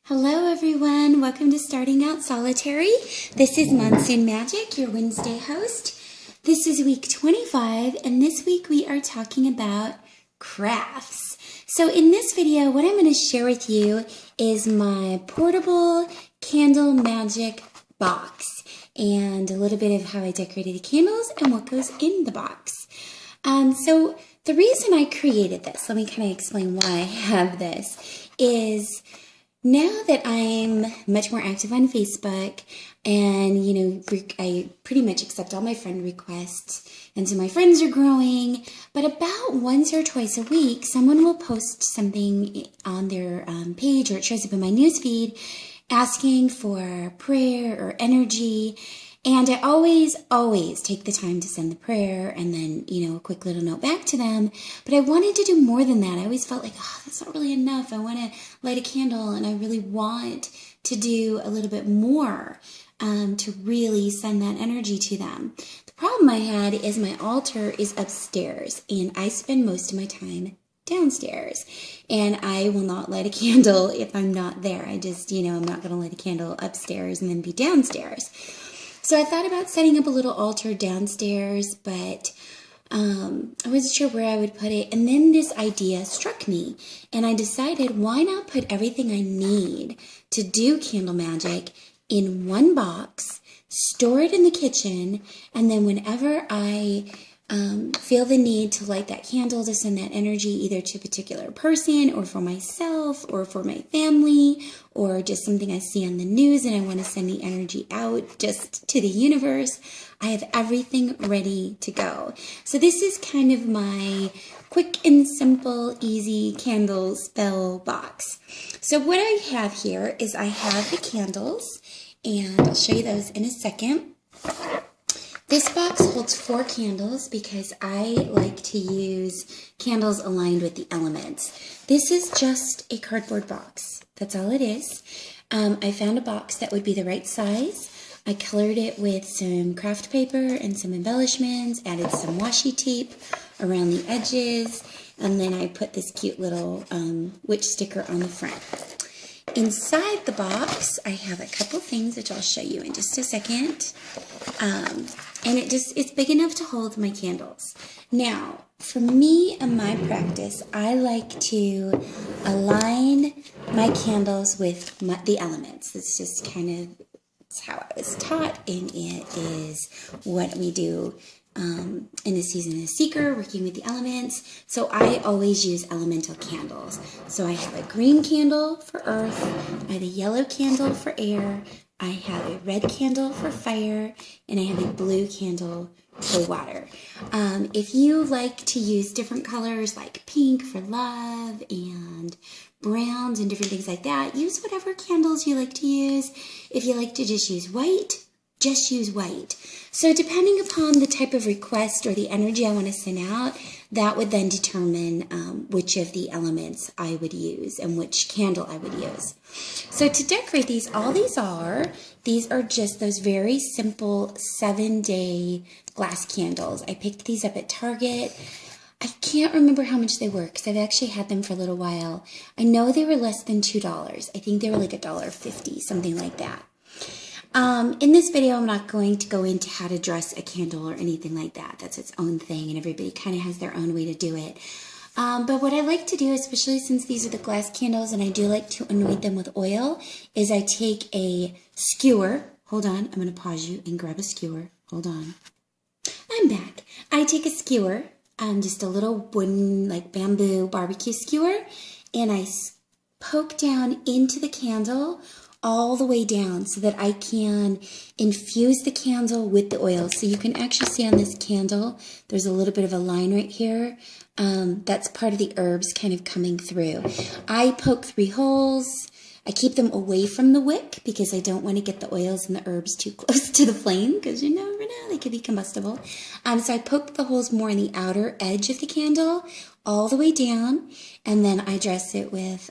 Hello everyone, welcome to Starting Out Solitary. This is MonsoonMagick, your Wednesday host. This is week 25 and this week we are talking about crafts. So in this video, what I'm going to share with you is my portable candle magic box and a little bit of how I decorated the candles and what goes in the box. So the reason I created this, let me kind of explain why I have this, is now that I'm much more active on Facebook and, I pretty much accept all my friend requests, and so my friends are growing, but about once or twice a week, someone will post something on their page, or it shows up in my newsfeed, asking for prayer or energy. And I always take the time to send the prayer and then, a quick little note back to them. But I wanted to do more than that. I always felt like, that's not really enough. I want to light a candle and I really want to do a little bit more to really send that energy to them. The problem I had is my altar is upstairs and I spend most of my time downstairs. And I will not light a candle if I'm not there. I just, I'm not going to light a candle upstairs and then be downstairs. So I thought about setting up a little altar downstairs, but I wasn't sure where I would put it. And then this idea struck me, and I decided, why not put everything I need to do candle magic in one box, store it in the kitchen, and then whenever I feel the need to light that candle to send that energy either to a particular person or for myself or for my family or just something I see on the news and I want to send the energy out just to the universe, I have everything ready to go. So this is kind of my quick and simple, easy candle spell box. So what I have here is I have the candles, and I'll show you those in a second. This box holds 4 candles because I like to use candles aligned with the elements. This is just a cardboard box. That's all it is. I found a box that would be the right size. I colored it with some craft paper and some embellishments, added some washi tape around the edges, and then I put this cute little witch sticker on the front. Inside the box, I have a couple things which I'll show you in just a second. And it's big enough to hold my candles. Now, for me and my practice, I like to align my candles with the elements. It's just it's how I was taught, and it is what we do in the season of Seeker, working with the elements. So I always use elemental candles. So I have a green candle for earth, I have a yellow candle for air, I have a red candle for fire, and I have a blue candle for water. If you like to use different colors like pink for love and browns and different things like that, use whatever candles you like to use. If you like to just use white, just use white. So depending upon the type of request or the energy I want to send out, that would then determine which of the elements I would use and which candle I would use. So to decorate these, these are just those very simple 7-day glass candles. I picked these up at Target. I can't remember how much they were because I've actually had them for a little while. I know they were less than $2. I think they were like $1.50, something like that. In this video, I'm not going to go into how to dress a candle or anything like that. That's its own thing, and everybody kind of has their own way to do it. But what I like to do, especially since these are the glass candles and I do like to anoint them with oil, is I take a skewer. Hold on, I'm going to pause you and grab a skewer. Hold on. I'm back. I take a skewer, just a little wooden, like bamboo barbecue skewer, and I poke down into the candle all the way down so that I can infuse the candle with the oil. So you can actually see on this candle, there's a little bit of a line right here. That's part of the herbs kind of coming through. I poke 3 holes. I keep them away from the wick because I don't want to get the oils and the herbs too close to the flame because you never know, they could be combustible. So I poke the holes more in the outer edge of the candle all the way down, and then I dress it with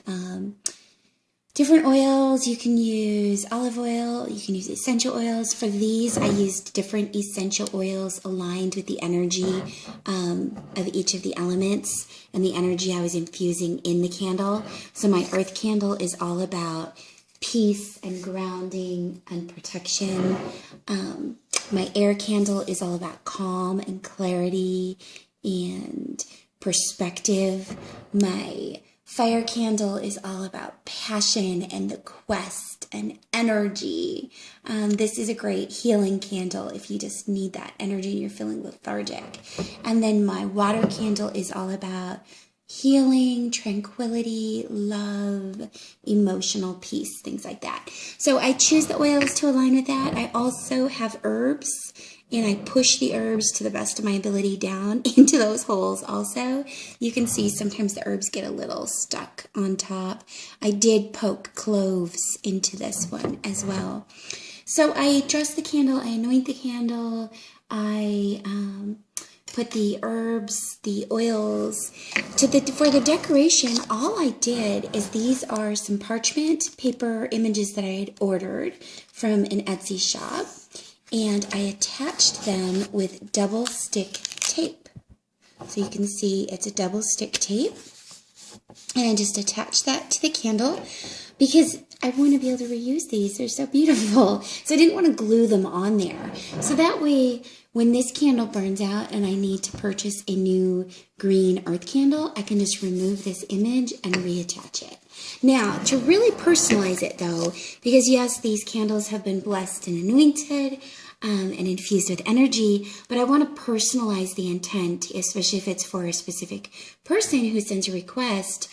different oils. You can use olive oil, you can use essential oils. For these, I used different essential oils aligned with the energy of each of the elements and the energy I was infusing in the candle. So my earth candle is all about peace and grounding and protection. My air candle is all about calm and clarity and perspective. My fire candle is all about passion and the quest and energy. This is a great healing candle if you just need that energy and you're feeling lethargic. And then my water candle is all about healing, tranquility, love, emotional peace, things like that. So I choose the oils to align with that. I also have herbs, and I push the herbs to the best of my ability down into those holes also. You can see sometimes the herbs get a little stuck on top. I did poke cloves into this one as well. So I dress the candle, I anoint the candle, I put the herbs, the oils. For the decoration, all I did is these are some parchment paper images that I had ordered from an Etsy shop, and I attached them with double stick tape. So you can see it's a double stick tape, and I just attached that to the candle because I want to be able to reuse these. They're so beautiful. So I didn't want to glue them on there. So that way, when this candle burns out and I need to purchase a new green earth candle, I can just remove this image and reattach it. Now, to really personalize it though, because yes, these candles have been blessed and anointed and infused with energy, but I want to personalize the intent, especially if it's for a specific person who sends a request.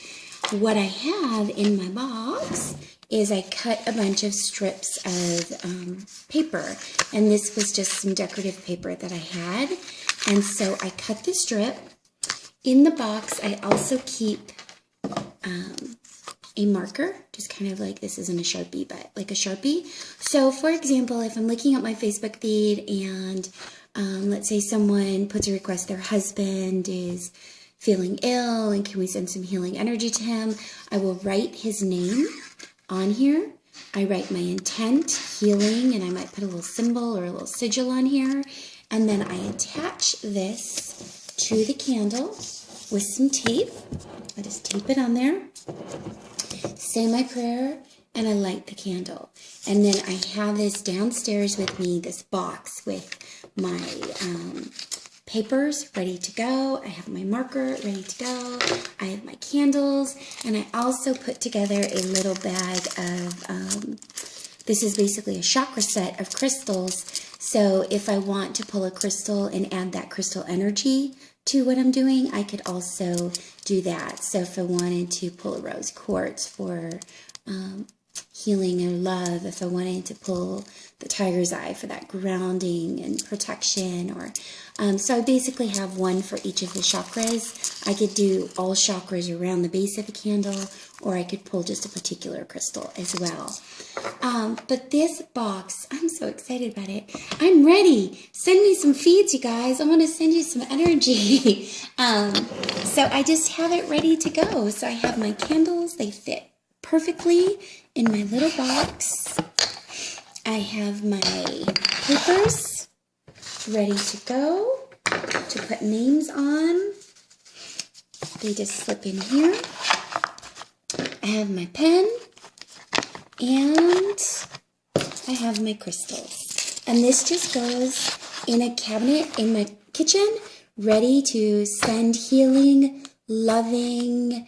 What I have in my box is I cut a bunch of strips of paper, and this was just some decorative paper that I had, and so I cut the strip. In the box, I also keep a marker, just kind of like, this isn't a Sharpie, but like a Sharpie. So for example, if I'm looking at my Facebook feed and let's say someone puts a request, their husband is feeling ill and can we send some healing energy to him, I will write his name on here. I write my intent, healing, and I might put a little symbol or a little sigil on here. And then I attach this to the candle with some tape. I just tape it on there, say my prayer, and I light the candle. And then I have this downstairs with me, this box with my papers ready to go. I have my marker ready to go. I have my candles, and I also put together a little bag of, this is basically a chakra set of crystals. So if I want to pull a crystal and add that crystal energy to what I'm doing, I could also do that. So if I wanted to pull a rose quartz for healing or love, if I wanted to pull the tiger's eye for that grounding and protection, or so I basically have one for each of the chakras. I could do all chakras around the base of a candle, or I could pull just a particular crystal as well. But this box, I'm so excited about it. I'm ready. Send me some feeds, you guys. I want to send you some energy. So I just have it ready to go. So I have my candles. They fit perfectly in my little box. I have my papers ready to go to put names on. They just slip in here. I have my pen and I have my crystals. And this just goes in a cabinet in my kitchen, ready to send healing, loving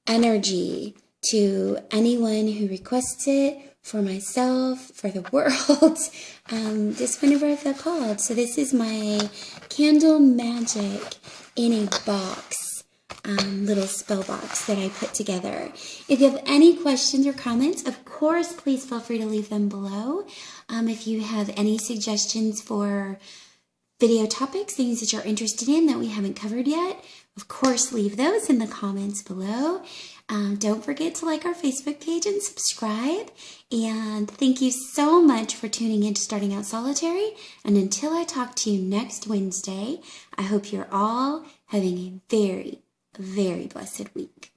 energy to anyone who requests it, for myself, for the world, just whenever I feel called. So this is my candle magic in a box, little spell box that I put together. If you have any questions or comments, of course, please feel free to leave them below. If you have any suggestions for video topics, things that you're interested in that we haven't covered yet, of course, leave those in the comments below. Don't forget to like our Facebook page and subscribe. And thank you so much for tuning in to Starting Out Solitary. And until I talk to you next Wednesday, I hope you're all having a very, very blessed week.